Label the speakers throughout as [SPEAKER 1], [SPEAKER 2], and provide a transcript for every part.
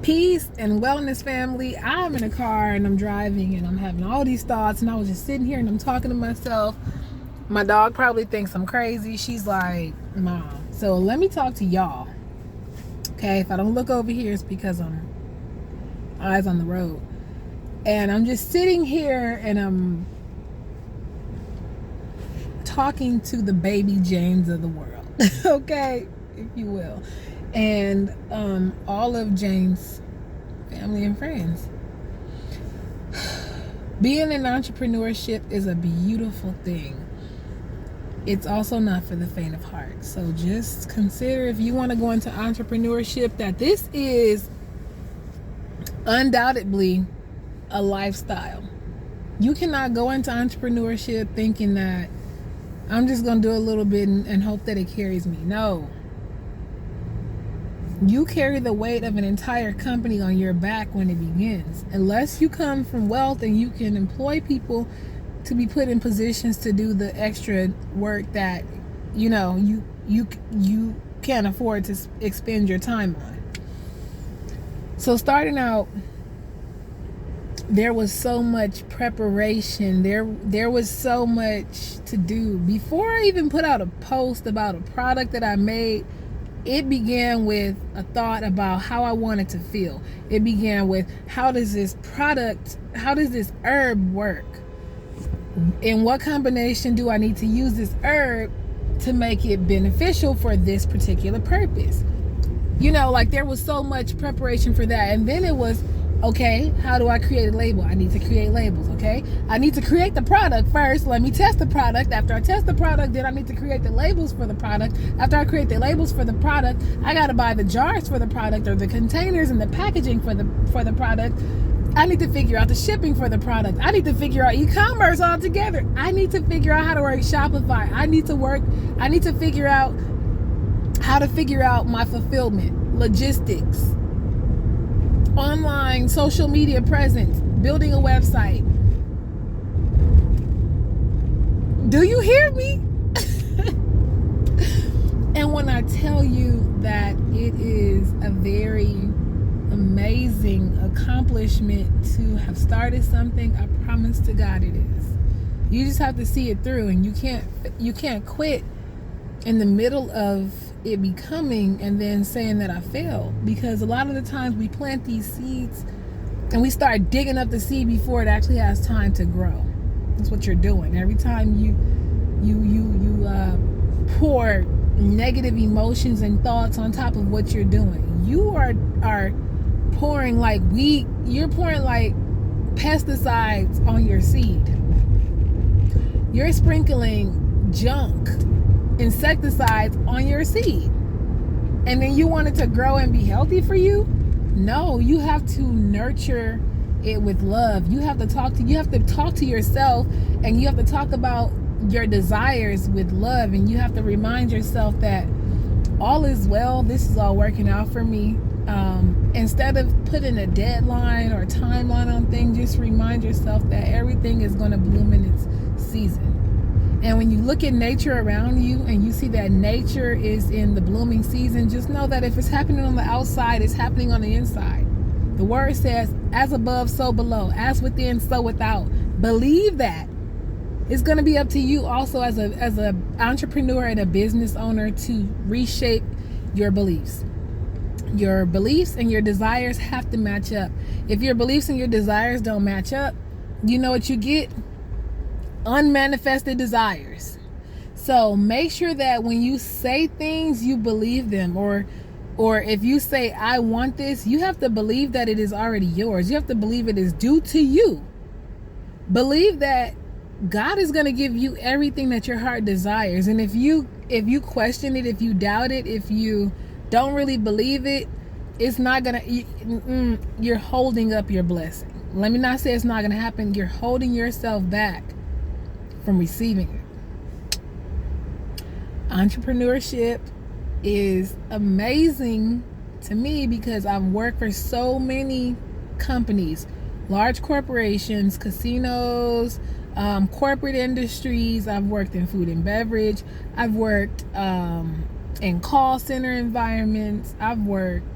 [SPEAKER 1] Peace and wellness, family. I'm in a car and I'm driving and I'm having all these thoughts, and I was just sitting here and I'm talking to myself. My dog probably thinks I'm crazy. She's like, Mom. So let me talk to y'all. Okay, if I don't look over here, it's because I'm eyes on the road. And I'm just sitting here and I'm talking to the baby James of the world. Okay, if you will. And all of James' family and friends. Being in entrepreneurship is a beautiful thing. It's also not for the faint of heart. So just consider, if you want to go into entrepreneurship, that this is undoubtedly a lifestyle. You cannot go into entrepreneurship thinking that I'm just going to do a little bit and hope that it carries me. No. You carry the weight of an entire company on your back when it begins. Unless you come from wealth and you can employ people to be put in positions to do the extra work that you can't afford to expend your time on. So starting out, there was so much preparation. There was so much to do. Before I even put out a post about a product that I made, it began with a thought about how I wanted to feel. It began with, how does this herb work? In what combination do I need to use this herb to make it beneficial for this particular purpose? There was so much preparation for that. And then it was, okay, how do I create a label? I need to create labels, okay? I need to create the product first. Let me test the product. After I test the product, then I need to create the labels for the product. After I create the labels for the product, I got to buy the jars for the product, or the containers and the packaging for the product. I need to figure out the shipping for the product. I need to figure out e-commerce altogether. I need to figure out how to work Shopify. I need to figure out how to figure out my fulfillment, logistics, online social media presence, building a website. Do you hear me? And when I tell you that it is a very amazing accomplishment to have started something, I promise to God it is. You just have to see it through, and you can't quit in the middle of it becoming and then saying that I failed. Because a lot of the times we plant these seeds and we start digging up the seed before it actually has time to grow. That's what you're doing. Every time you pour negative emotions and thoughts on top of what you're doing, you are pouring like weed. You're pouring like pesticides on your seed. You're sprinkling junk, insecticides on your seed, and then you want it to grow and be healthy for you? No, you have to nurture it with love. You have to talk to yourself, and you have to talk about your desires with love, and you have to remind yourself that all is well. This is all working out for me. Instead of putting a deadline or timeline on things, just remind yourself that everything is going to bloom in its season. And when you look at nature around you and you see that nature is in the blooming season, just know that if it's happening on the outside, it's happening on the inside. The word says, as above, so below, as within, so without. Believe that. It's going to be up to you also as a entrepreneur and a business owner to reshape your beliefs. Your beliefs and your desires have to match up. If your beliefs and your desires don't match up, you know what you get? Unmanifested desires. So make sure that when you say things, you believe them. Or if you say, I want this, you have to believe that it is already yours. You have to believe it is due to you. Believe that God is going to give you everything that your heart desires. And if you question it, if you doubt it, if you don't really believe it, it's not going to, you're holding up your blessing. Let me not say it's not going to happen. You're holding yourself back from receiving it. Entrepreneurship is amazing to me because I've worked for so many companies, large corporations, casinos, corporate industries. I've worked in food and beverage. I've worked in call center environments. I've worked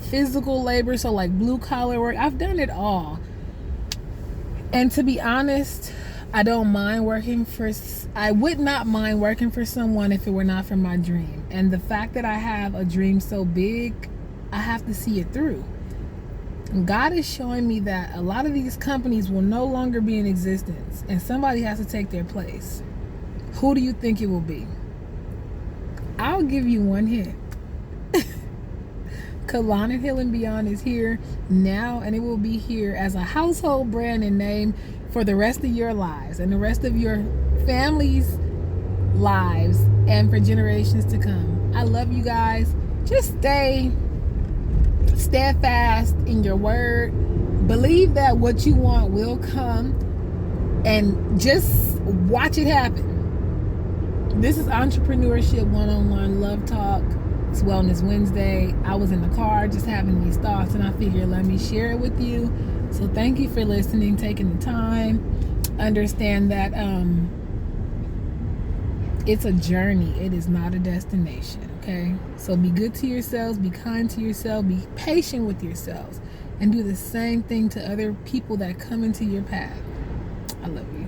[SPEAKER 1] physical labor, so like blue collar work. I've done it all. And to be honest, I don't mind working for, I would not mind working for someone if it were not for my dream. And the fact that I have a dream so big, I have to see it through. And God is showing me that a lot of these companies will no longer be in existence and somebody has to take their place. Who do you think it will be? I'll give you one hint. Kalana Hill and Beyond is here now, and it will be here as a household brand and name for the rest of your lives and the rest of your family's lives and for generations to come. I love you guys. Just stay steadfast in your word. Believe that what you want will come, and just watch it happen. This is Entrepreneurship One-on-One Love Talk. It's Wellness Wednesday. I was in the car just having these thoughts, and I figured let me share it with you. So thank you for listening, taking the time. Understand that it's a journey. It is not a destination, okay? So be good to yourselves, be kind to yourself, be patient with yourselves, and do the same thing to other people that come into your path. I love you.